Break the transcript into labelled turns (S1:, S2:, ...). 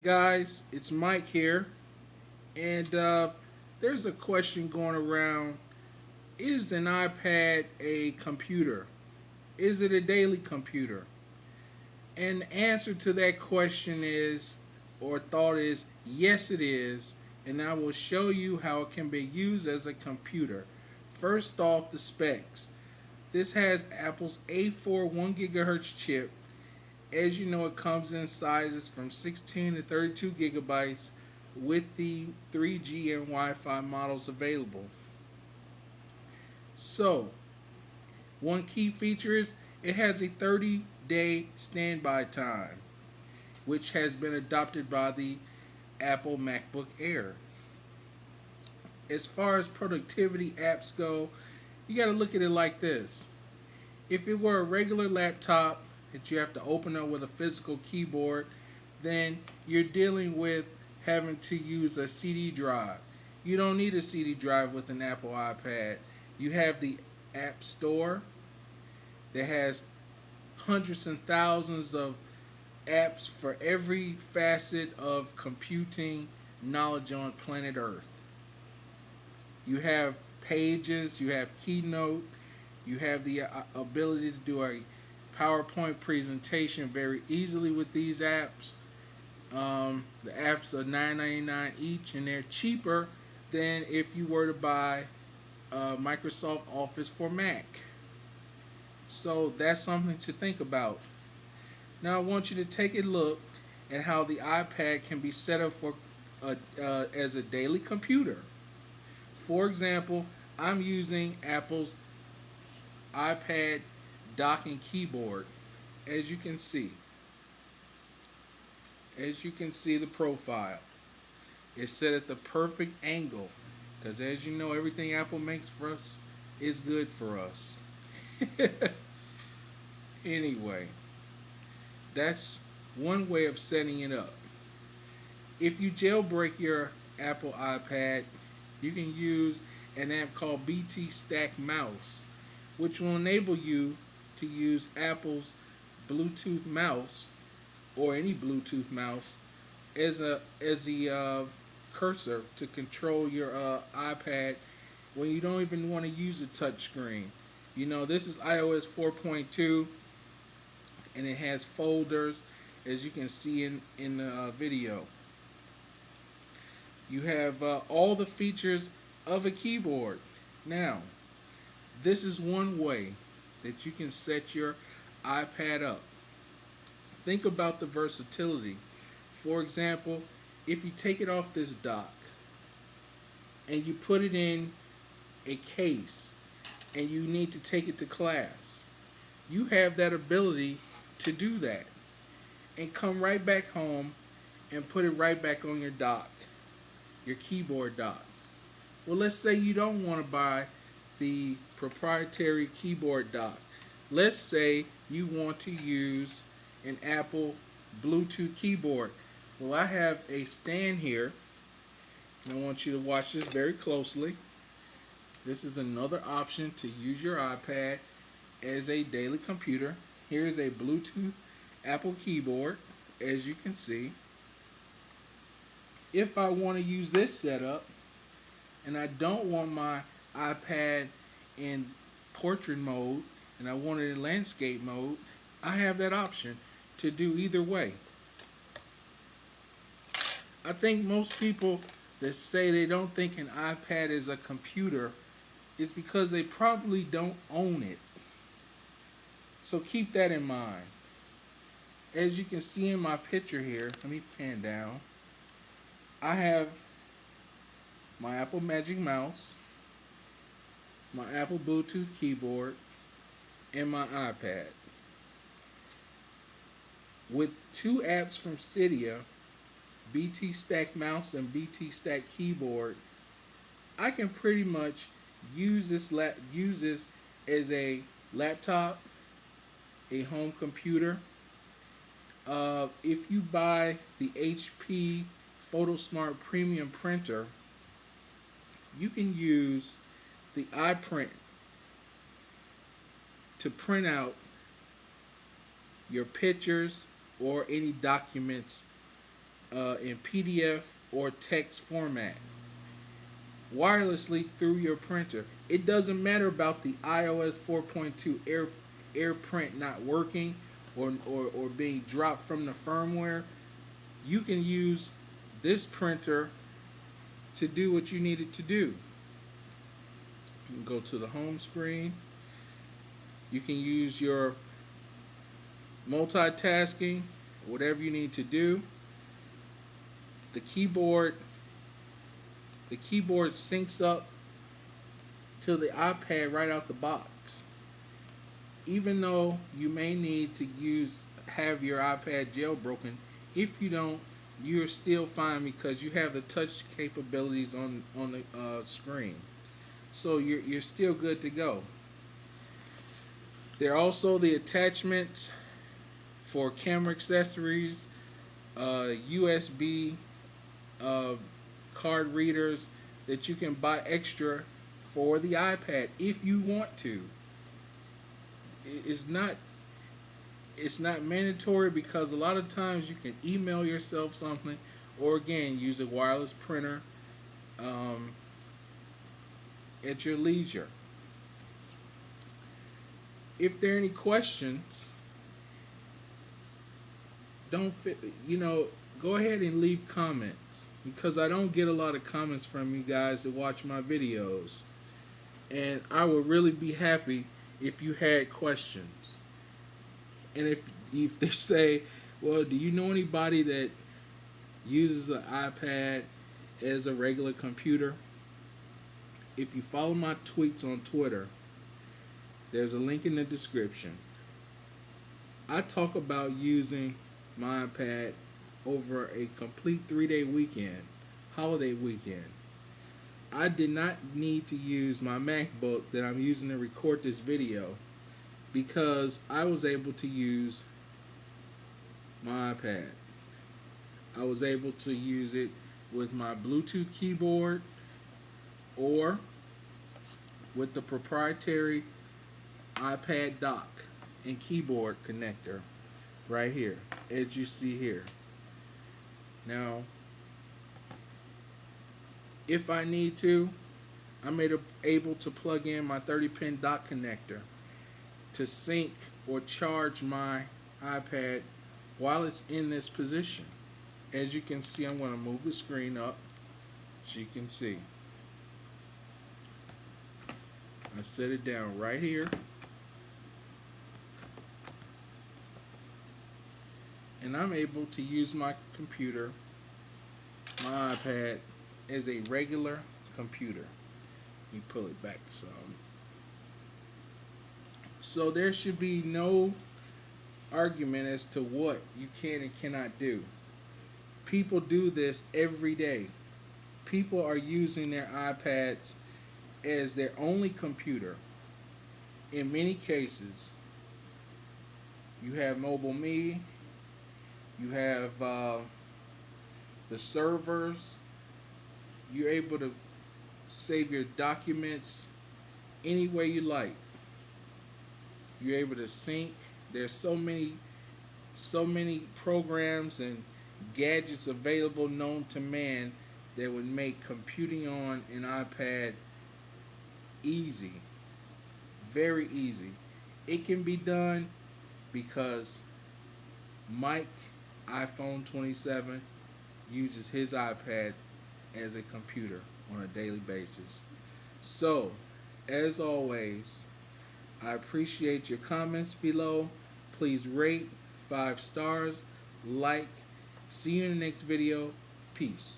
S1: Guys, it's Mike here, and there's a question going around. Is an iPad a computer? Is it a daily computer? And the answer to that question is, or thought is, yes, it is, and I will show you how it can be used as a computer. First off, the specs. This has Apple's A4 1 gigahertz chip. As you know, it comes in sizes from 16 to 32 gigabytes with the 3G and Wi-Fi models available. So, one key feature is it has a 30-day standby time, which has been adopted by the Apple MacBook Air. As far as productivity apps go, you got to look at it like this. If it were a regular laptop that you have to open up with a physical keyboard, then you're dealing with having to use a CD drive. You don't need a CD drive with an Apple iPad. You have the App Store that has hundreds and thousands of apps for every facet of computing knowledge on planet Earth. You have Pages, you have Keynote, you have the ability to do a PowerPoint presentation very easily with these apps. The apps are $9.99 each, and they're cheaper than if you were to buy Microsoft Office for Mac. So that's something to think about. Now I want you to take a look at how the iPad can be set up for as a daily computer. For example, I'm using Apple's iPad docking keyboard. As you can see the profile, it's set at the perfect angle, because as you know, everything Apple makes for us is good for us. Anyway, that's one way of setting it up. If you jailbreak your Apple iPad, you can use an app called BT Stack Mouse, which will enable you to use Apple's Bluetooth mouse or any Bluetooth mouse as the cursor to control your iPad when you don't even want to use a touch screen. You know, this is iOS 4.2, and it has folders, as you can see in the video. You have all the features of a keyboard. Now, this is one way that you can set your iPad up. Think about the versatility. For example, if you take it off this dock and you put it in a case and you need to take it to class, you have that ability to do that and come right back home and put it right back on your dock, your keyboard dock. Well, let's say you don't want to buy the proprietary keyboard dock. Let's say you want to use an Apple Bluetooth keyboard. Well, I have a stand here, and I want you to watch this very closely. This is another option to use your iPad as a daily computer. Here's a Bluetooth Apple keyboard, as you can see. If I want to use this setup, and I don't want my iPad in portrait mode, and I want it in landscape mode, I have that option to do either way. I think most people that say they don't think an iPad is a computer is because they probably don't own it. So keep that in mind. As you can see in my picture here, let me pan down. I have my Apple Magic Mouse, my Apple Bluetooth keyboard, and my iPad. With two apps from Cydia, BT Stack Mouse and BT Stack Keyboard, I can pretty much use this as a laptop, a home computer. If you buy the HP PhotoSmart Premium printer, you can use the iPrint to print out your pictures or any documents in PDF or text format wirelessly through your printer. It doesn't matter about the iOS 4.2 AirPrint not working or being dropped from the firmware. You can use this printer to do what you need it to do. You can go to the home screen. You can use your multitasking, whatever you need to do. The keyboard syncs up to the iPad right out the box. Even though you may need to have your iPad jailbroken, if you don't, you're still fine because you have the touch capabilities on the screen. So you're still good to go. There are also the attachments for camera accessories, USB card readers that you can buy extra for the iPad if you want to. It's not mandatory because a lot of times you can email yourself something, or again use a wireless printer at your leisure. If there are any questions, go ahead and leave comments, because I don't get a lot of comments from you guys that watch my videos, and I would really be happy if you had questions. And if they say, well, do you know anybody that uses an iPad as a regular computer? If you follow my tweets on Twitter, there's a link in the description. I talk about using my iPad over a complete 3-day weekend, holiday weekend. I did not need to use my MacBook that I'm using to record this video because I was able to use my iPad. I was able to use it with my Bluetooth keyboard or with the proprietary iPad dock and keyboard connector right here, as you see here. Now, if I need to, I'm able to plug in my 30-pin dock connector to sync or charge my iPad while it's in this position. As you can see, I'm going to move the screen up so you can see. I set it down right here. And I'm able to use my computer, my iPad, as a regular computer. Let me pull it back some. So there should be no argument as to what you can and cannot do. People do this every day. People are using their iPads as their only computer. In many cases, you have Mobile Me, you have the servers. You're able to save your documents any way you like. You're able to sync. There's so many programs and gadgets available known to man that would make computing on an iPad easy, very easy. It can be done because Mike, iPhone 27, uses his iPad as a computer on a daily basis. So, as always, I appreciate your comments below. Please rate 5 stars, like. See you in the next video. Peace.